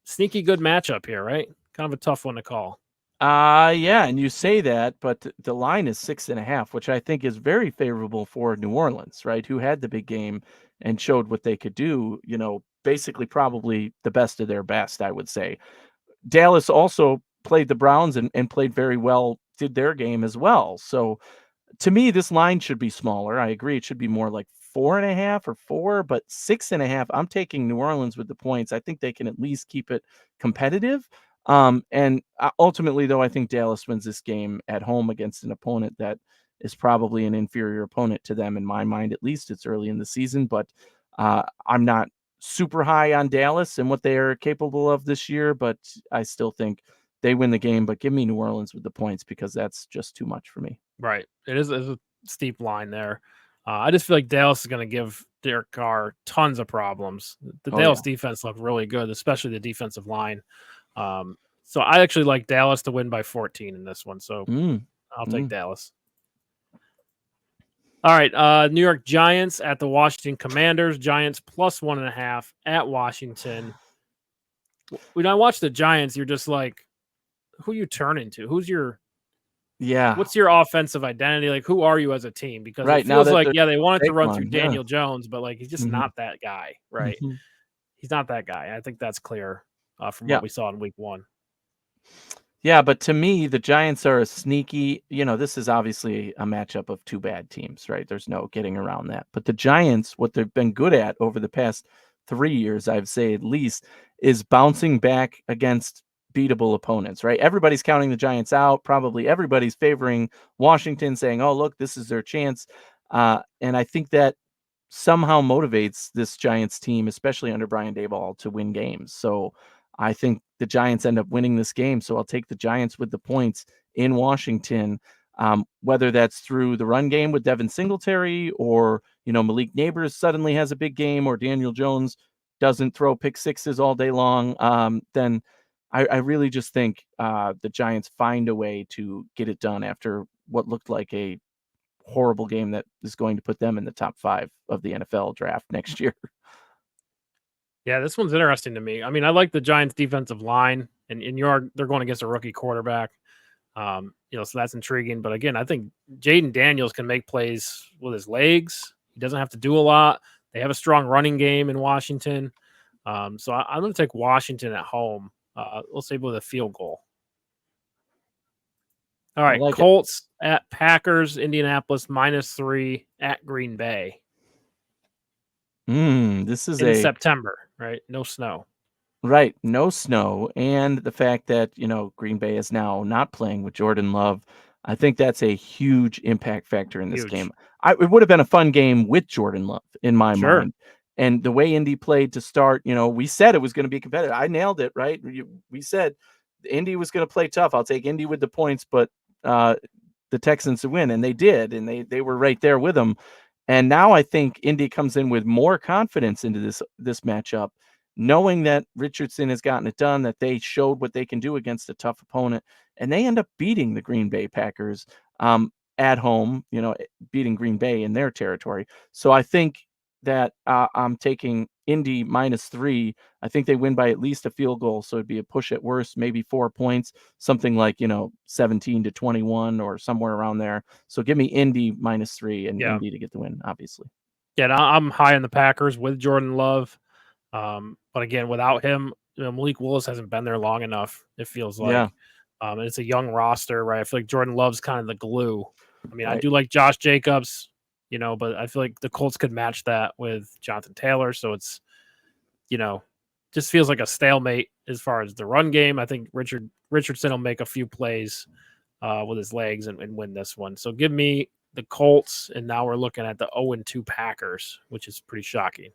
A: Sneaky good matchup here, right? Kind of a tough one to call.
B: Yeah, and you say that, but the line is 6.5, which I think is very favorable for New Orleans, right? Who had the big game and showed what they could do, basically probably the best of their best, I would say. Dallas also played the Browns and played very well, did their game as well. So to me, this line should be smaller. I agree. It should be more like 4.5 or 4, but 6.5. I'm taking New Orleans with the points. I think they can at least keep it competitive. And ultimately, though, I think Dallas wins this game at home against an opponent that is probably an inferior opponent to them in my mind. At least it's early in the season, but I'm not super high on Dallas and what they are capable of this year. But I still think they win the game. But give me New Orleans with the points because that's just too much for me.
A: Right. It is a steep line there. I just feel like Dallas is going to give Derek Carr tons of problems. The Dallas defense looked really good, especially the defensive line. So I actually like Dallas to win by 14 in this one. So I'll take Dallas. All right. New York Giants at the Washington Commanders. Giants plus 1.5 at Washington. When I watch the Giants, you're just like, who you turn into? What's your offensive identity? Like, who are you as a team? Because it feels like, they wanted to run through Daniel Jones, but like, he's just not that guy, right? He's not that guy. I think that's clear from what we saw in week 1.
B: Yeah, but to me, the Giants are a sneaky, this is obviously a matchup of two bad teams, right? There's no getting around that. But the Giants, what they've been good at over the past 3 years, I'd say at least, is bouncing back against beatable opponents, right? Everybody's counting the Giants out. Probably everybody's favoring Washington, saying, oh, look, this is their chance. And I think that somehow motivates this Giants team, especially under Brian Daboll, to win games. So I think the Giants end up winning this game, so I'll take the Giants with the points in Washington. Whether that's through the run game with Devin Singletary, or Malik Neighbors suddenly has a big game, or Daniel Jones doesn't throw pick sixes all day long, then I really just think the Giants find a way to get it done after what looked like a horrible game that is going to put them in the top 5 of the NFL draft next year.
A: Yeah, this one's interesting to me. I mean, I like the Giants' defensive line, and they're going against a rookie quarterback. So that's intriguing. But again, I think Jaden Daniels can make plays with his legs. He doesn't have to do a lot. They have a strong running game in Washington. So I'm going to take Washington at home. We'll say with a field goal. All right,
B: like
A: Colts at Packers, Indianapolis -3 at Green Bay.
B: This is
A: in September, right? No snow.
B: Right, no snow, and the fact that, Green Bay is now not playing with Jordan Love, I think that's a huge impact factor in this
A: Huge.
B: game. It would have been a fun game with Jordan Love in my
A: Sure.
B: mind, and the way Indy played to start, we said it was gonna be competitive. I nailed it, right? We said Indy was gonna play tough. I'll take Indy with the points, but, the Texans to win, and they did, and they were right there with them, and now I think Indy comes in with more confidence into this matchup, knowing that Richardson has gotten it done, that they showed what they can do against a tough opponent, and they end up beating the Green Bay Packers at home, beating Green Bay in their territory. So I think that I'm taking Indy -3. I think they win by at least a field goal, so it'd be a push at worst, maybe 4 points, something like 17-21 or somewhere around there. So give me Indy -3 and
A: Yeah.
B: Indy to get the win, obviously.
A: Yeah, I'm high on the Packers with Jordan Love. But again, without him, Malik Willis hasn't been there long enough, it feels like.
B: Yeah.
A: And it's a young roster, right? I feel like Jordan Love's kind of the glue. I mean, I
B: Right.
A: do like Josh Jacobs, but I feel like the Colts could match that with Jonathan Taylor. So it's, just feels like a stalemate as far as the run game. I think Richardson will make a few plays with his legs and win this one. So give me the Colts, and now we're looking at the 0-2 Packers, which is pretty shocking.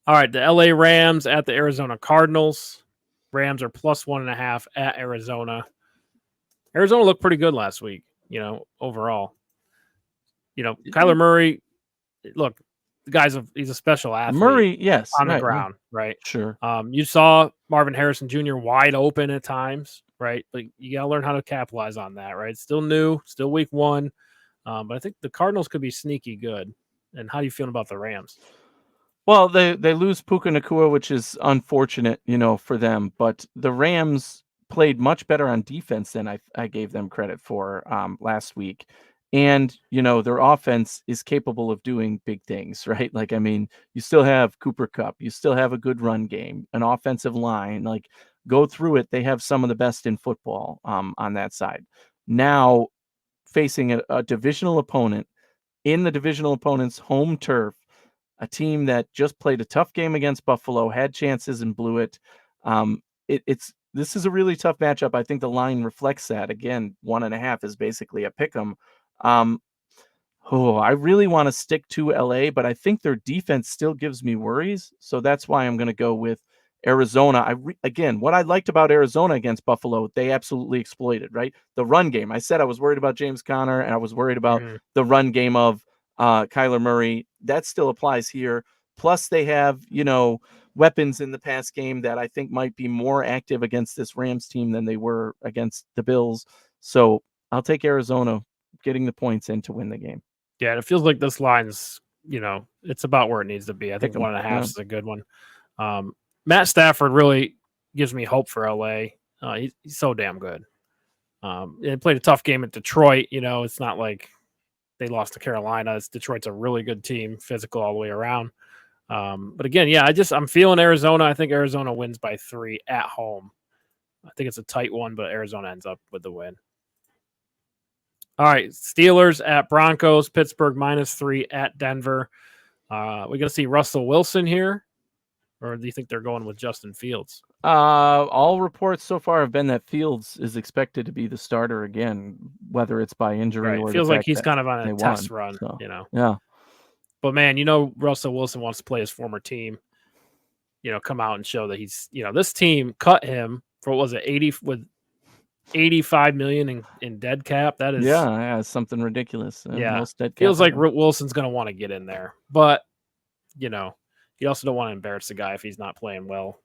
A: All right, the LA Rams at the Arizona Cardinals. Rams are +1.5 at Arizona. Arizona looked pretty good last week, overall. Kyler Murray, look, the he's a special athlete.
B: Murray, yes,
A: on the
B: right,
A: ground, right?
B: Sure.
A: You saw Marvin Harrison Jr. wide open at times, right? But you got to learn how to capitalize on that, right? Still new, still week 1. But I think the Cardinals could be sneaky good. And how do you feel about the Rams?
B: Well, they lose Puka Nacua, which is unfortunate, for them. But the Rams played much better on defense than I gave them credit for last week. And, their offense is capable of doing big things, right? Like, I mean, you still have Cooper Kupp, you still have a good run game, an offensive line. Like, go through it. They have some of the best in football on that side. Now, facing a divisional opponent in the divisional opponent's home turf, a team that just played a tough game against Buffalo, had chances and blew it. This is a really tough matchup. I think the line reflects that. Again, 1.5 is basically a pick 'em. I really want to stick to LA, but I think their defense still gives me worries. So that's why I'm going to go with Arizona. Again, what I liked about Arizona against Buffalo, they absolutely exploited, right? The run game. I said I was worried about James Conner, and I was worried about the run game of Kyler Murray. That still applies here. Plus, they have, weapons in the pass game that I think might be more active against this Rams team than they were against the Bills. So I'll take Arizona getting the points in to win the game.
A: Yeah, it feels like this line's, it's about where it needs to be. I think 1.5 is a good one. Matt Stafford really gives me hope for LA. He's so damn good. They played a tough game at Detroit. It's not like they lost to Carolina. Detroit's a really good team, physical all the way around. But again, yeah, I'm feeling Arizona. I think Arizona wins by 3 at home. I think it's a tight one, but Arizona ends up with the win. All right, Steelers at Broncos, Pittsburgh -3 at Denver. We're going to see Russell Wilson here, or do you think they're going with Justin Fields?
B: All reports so far have been that Fields is expected to be the starter again, whether it's by injury or
A: feels
B: the
A: like
B: fact
A: he's
B: that
A: kind of on a
B: they
A: test
B: won,
A: run,
B: Yeah.
A: But man, Russell Wilson wants to play his former team. come out and show that he's, this team cut him for, what was it, 85 million in dead cap. That is,
B: Yeah, something ridiculous.
A: yeah,
B: Most dead cap
A: feels like
B: ever.
A: Wilson's going to want to get in there, but you also don't want to embarrass the guy if he's not playing well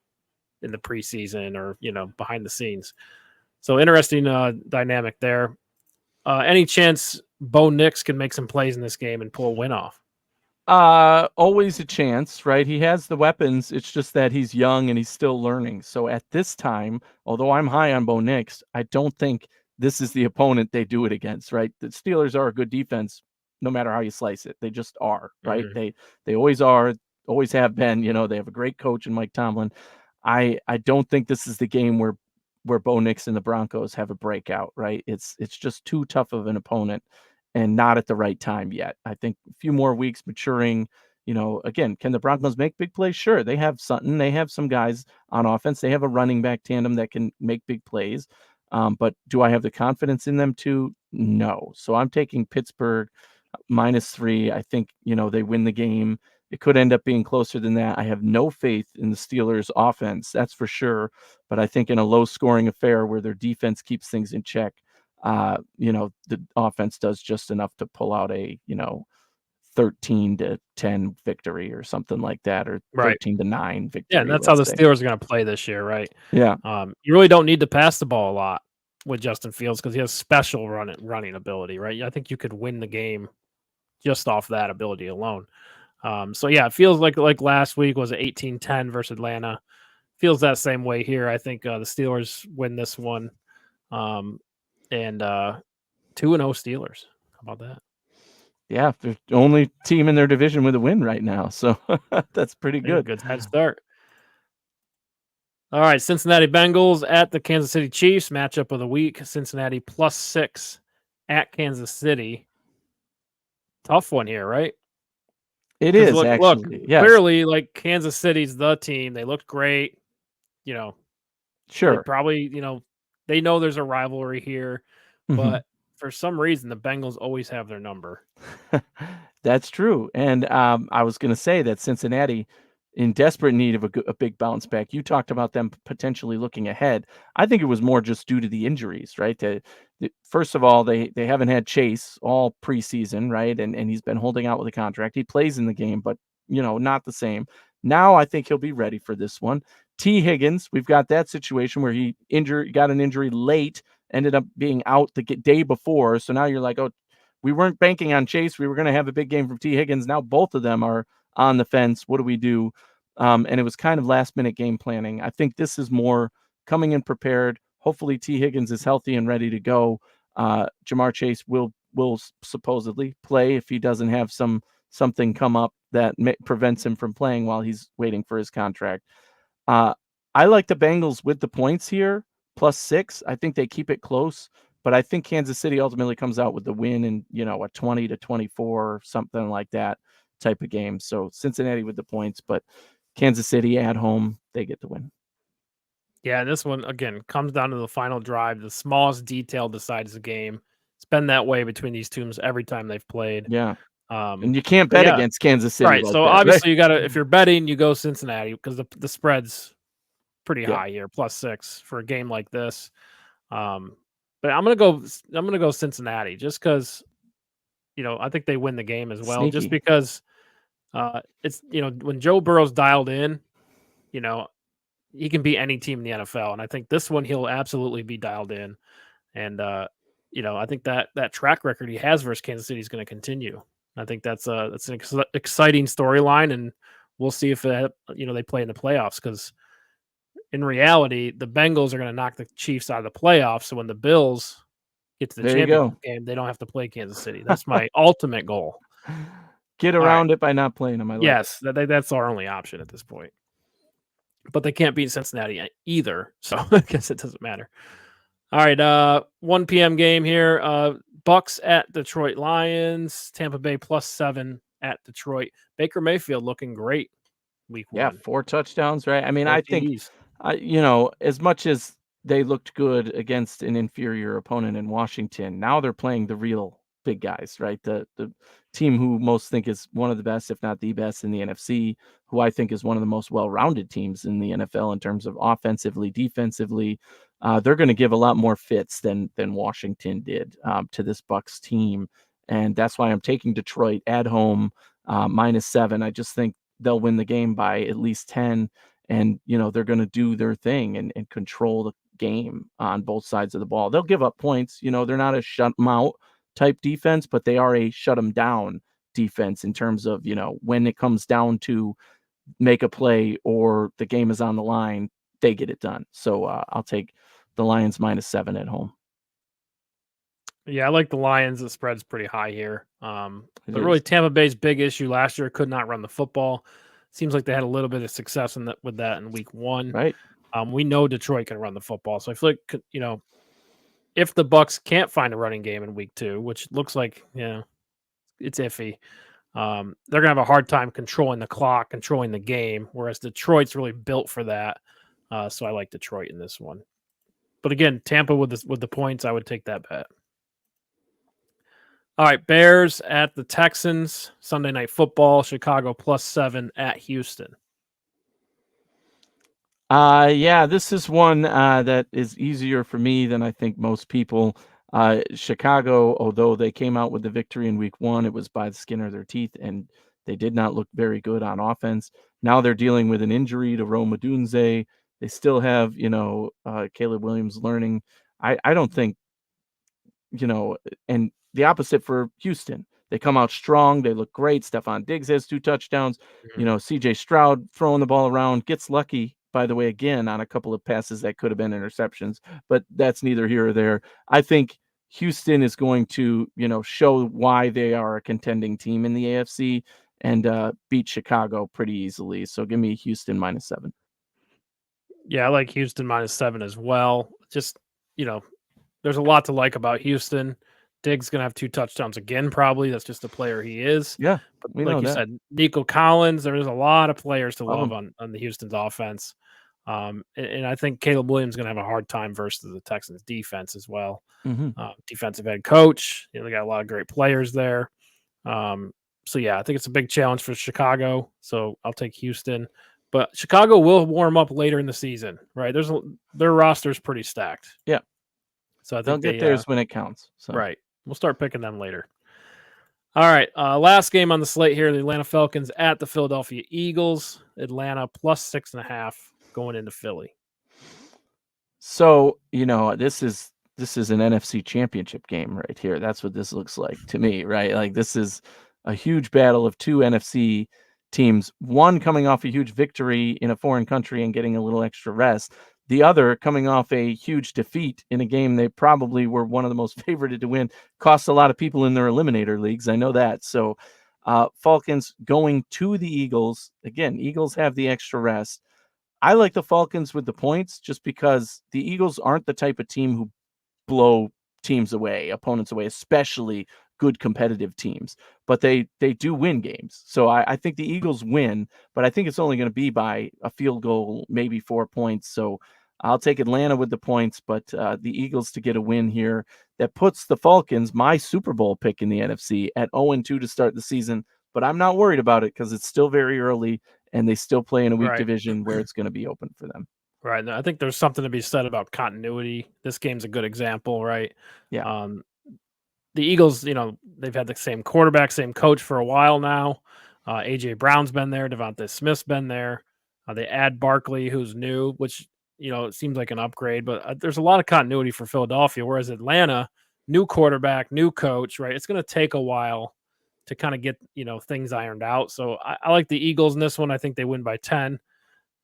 A: in the preseason or behind the scenes. So interesting dynamic there. Any chance Bo Nix can make some plays in this game and pull a win off?
B: Always a chance, right? He has the weapons. It's just that he's young and he's still learning. So at this time, although I'm high on Bo Nix, I don't think this is the opponent they do it against, right? The Steelers are a good defense, no matter how you slice it. They just are, right?
A: Mm-hmm.
B: They always are, always have been. They have a great coach in Mike Tomlin. I don't think this is the game where Bo Nix and the Broncos have a breakout, right? It's just too tough of an opponent and not at the right time yet. I think a few more weeks maturing. Again, can the Broncos make big plays? Sure. They have Sutton. They have some guys on offense. They have a running back tandem that can make big plays. But do I have the confidence in them to? No. So I'm taking Pittsburgh -3. I think, they win the game. It could end up being closer than that. I have no faith in the Steelers' offense, that's for sure. But I think in a low-scoring affair where their defense keeps things in check, the offense does just enough to pull out a, 13-10 victory or something like that, or
A: Right.
B: 13-9
A: Yeah, and
B: victory,
A: that's how
B: let's
A: the
B: say.
A: Steelers are going to play this year, right?
B: Yeah,
A: You really don't need to pass the ball a lot with Justin Fields because he has special running ability, right? I think you could win the game just off that ability alone. So yeah, it feels like last week was 18-10 versus Atlanta. Feels that same way here. I think the Steelers win this one, and 2-0 Steelers. How about that?
B: yeah, they're the only team in their division with a win right now, so that's pretty
A: Hey,
B: good.
A: good head start. All right, Cincinnati Bengals at the Kansas City Chiefs, matchup of the week. Cincinnati +6 at Kansas City. Tough one here, right?
B: It
A: Because
B: is
A: look,
B: actually, yes,
A: clearly, Kansas City's the team. They looked great. You know, they
B: sure.
A: probably, they know there's a rivalry here,
B: Mhm.
A: but for some reason, the Bengals always have their number.
B: That's true, and, I was gonna say that Cincinnati, in desperate need of a big bounce back. You talked about them potentially looking ahead. I think it was more just due to the injuries, right? First of all, they haven't had Chase all preseason, right? And he's been holding out with a contract. He plays in the game, but, not the same. Now I think he'll be ready for this one. T. Higgins, we've got that situation where he got an injury late, ended up being out the day before, so now you're like, "Oh, we weren't banking on Chase. We were going to have a big game from T. Higgins. Now both of them are on the fence. What do we do?" And it was kind of last minute game planning. I think this is more coming in prepared. Hopefully T. Higgins is healthy and ready to go. Jamar Chase will supposedly play if he doesn't have something come up that prevents him from playing while he's waiting for his contract. Uh, I like the Bengals with the points here, +6. I think they keep it close, but I think Kansas City ultimately comes out with the win in, a 20-24, something like that type of game. So Cincinnati with the points, but Kansas City at home, they get the win.
A: Yeah, and this one again comes down to the final drive. The smallest detail decides the game. It's been that way between these teams every time they've played.
B: Yeah.
A: Um,
B: And you can't
A: but
B: bet
A: yeah,
B: against Kansas City
A: right.
B: like
A: So
B: that, right?
A: obviously you got to, if you're betting, you go Cincinnati because the spread's pretty
B: Yeah.
A: high here, +6 for a game like this. Um, but I'm gonna go Cincinnati just because I think they win the game as well. Just
B: Sneaky.
A: because it's when Joe Burrow's dialed in, you know he can beat any team in the NFL, and I think this one he'll absolutely be dialed in. And I think that track record he has versus Kansas City is going to continue. I think that's an exciting storyline, and we'll see if they play in the playoffs because in reality the Bengals are going to knock the Chiefs out of the playoffs. So when the Bills get to the
B: There you
A: championship
B: go.
A: game, they don't have to play Kansas City. That's my ultimate goal.
B: Get
A: All right.
B: around it by not playing them. I like it.
A: Yes, that's our only option at this point. But they can't beat Cincinnati either, so I guess it doesn't matter. All right, 1 p.m. game here. Bucks at Detroit Lions. Tampa Bay +7 at Detroit. Baker Mayfield looking great week
B: Yeah,
A: 1.
B: 4 touchdowns, right? I mean,
A: 4
B: I think
A: TDs.
B: as much as they looked good against an inferior opponent in Washington, now they're playing the real big guys, right? The team who most think is one of the best, if not the best in the NFC, who I think is one of the most well-rounded teams in the NFL in terms of offensively, defensively. They're going to give a lot more fits than Washington did to this Bucs team, and that's why I'm taking Detroit at home -7. I just think they'll win the game by at least 10, and they're going to do their thing and control the game on both sides of the ball. They'll give up points. They're not a shut them out type defense, but they are a shut them down defense in terms of, when it comes down to make a play or the game is on the line, they get it done. So I'll take the Lions -7 at home.
A: Yeah, I like the Lions. The spread's pretty high here. But
B: It
A: really,
B: is.
A: Tampa Bay's big issue last year could not run the football. Seems like they had a little bit of success with that in week 1.
B: Right.
A: We know Detroit can run the football, so I feel like if the Bucs can't find a running game in week 2, which looks like it's iffy, they're gonna have a hard time controlling the clock, controlling the game. Whereas Detroit's really built for that. So I like Detroit in this one. But again, Tampa with the points, I would take that bet. All right, Bears at the Texans, Sunday Night Football, Chicago +7 at Houston.
B: Yeah, this is one that is easier for me than I think most people. Chicago, although they came out with the victory in week 1, it was by the skin of their teeth, and they did not look very good on offense. Now they're dealing with an injury to Rome Odunze. They still have, Caleb Williams learning. I don't think and the opposite for Houston. They come out strong. They look great. Stephon Diggs has 2 touchdowns. CJ Stroud throwing the ball around, gets lucky, by the way, again, on a couple of passes that could have been interceptions, but that's neither here or there. I think Houston is going to, show why they are a contending team in the AFC and beat Chicago pretty easily. So give me Houston -7.
A: Yeah, I like Houston -7 as well. Just, there's a lot to like about Houston. Diggs going to have 2 touchdowns again, probably. That's just the player he is.
B: Yeah,
A: But
B: we
A: like
B: know
A: you
B: that.
A: said, Nico Collins, there's a lot of players to
B: Love
A: love
B: him.
A: on the Houston's offense. And I think Caleb Williams is going to have a hard time versus the Texans defense as well.
B: Mhm.
A: Defensive head coach, they got a lot of great players there. So yeah, I think it's a big challenge for Chicago. So I'll take Houston. But Chicago will warm up later in the season, right? Their roster's pretty stacked.
B: Yeah.
A: So I
B: They'll
A: think
B: get theirs when it counts. So
A: right. We'll start picking them later. All right. Last game on the slate here: the Atlanta Falcons at the Philadelphia Eagles. Atlanta +6.5 going into Philly.
B: So, this is an NFC championship game right here. That's what this looks like to me, right? Like this is a huge battle of 2 NFC teams, one coming off a huge victory in a foreign country and getting a little extra rest. The other coming off a huge defeat in a game they probably were one of the most favorited to win. Cost a lot of people in their eliminator leagues. I know that. So, Falcons going to the Eagles. Again, Eagles have the extra rest. I like the Falcons with the points just because the Eagles aren't the type of team who blow teams away, opponents away, especially good competitive teams. But they do win games. So I think the Eagles win, but I think it's only going to be by a field goal, maybe 4 points. So I'll take Atlanta with the points, but the Eagles to get a win here. That puts the Falcons, my Super Bowl pick in the NFC, at 0-2 to start the season. But I'm not worried about it because it's still very early and they still play in a weak
A: Right.
B: division where it's going to be open for them.
A: Right. And I think there's something to be said about continuity. This game's a good example, right?
B: Yeah.
A: The Eagles, they've had the same quarterback, same coach for a while now. AJ Brown's been there. Devontae Smith's been there. They add Barkley, who's new, which, it seems like an upgrade, but there's a lot of continuity for Philadelphia. Whereas Atlanta, new quarterback, new coach, right? It's going to take a while to kind of get, things ironed out. So I like the Eagles in this one. I think they win by 10.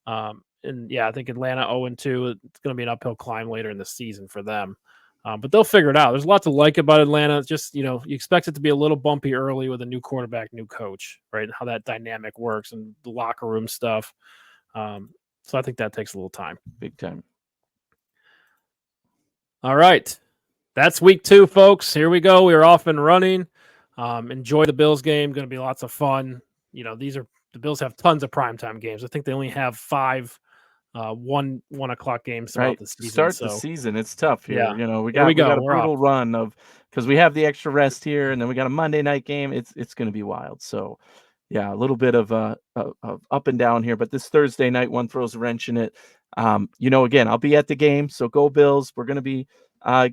A: And yeah, I think Atlanta 0-2. It's going to be an uphill climb later in the season for them. But they'll figure it out. There's a lot to like about Atlanta. It's just, you expect it to be a little bumpy early with a new quarterback, new coach, right? How that dynamic works and the locker room stuff. So I think that takes a little time.
B: Big time.
A: All right. That's week 2, folks. Here we go. We're off and running. Enjoy the Bills game. Going to be lots of fun. The Bills have tons of primetime games. I think they only have 5 one o'clock games throughout
B: Right.
A: the season.
B: Start the
A: So
B: season. It's tough here.
A: yeah,
B: You know, we
A: here we
B: got
A: go.
B: a
A: We're up.
B: brutal run of because we have the extra rest here, and then we got a Monday night game. It's going to be wild. So, yeah, a little bit of up and down here. But this Thursday night one throws a wrench in it. Again, I'll be at the game, so go Bills. We're going to be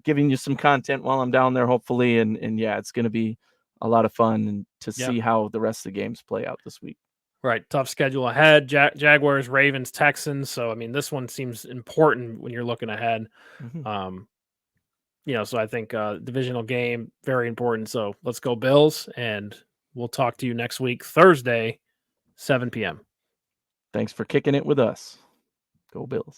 B: giving you some content while I'm down there, hopefully, and yeah, it's going to be a lot of fun and to
A: Yep.
B: see how the rest of the games play out this week.
A: Right. Tough schedule ahead. Jaguars, Ravens, Texans. So, I mean, this one seems important when you're looking ahead.
B: Mhm.
A: So I think divisional game, very important. So let's go Bills, and we'll talk to you next week, Thursday, 7 p.m.
B: Thanks for kicking it with us. Go Bills.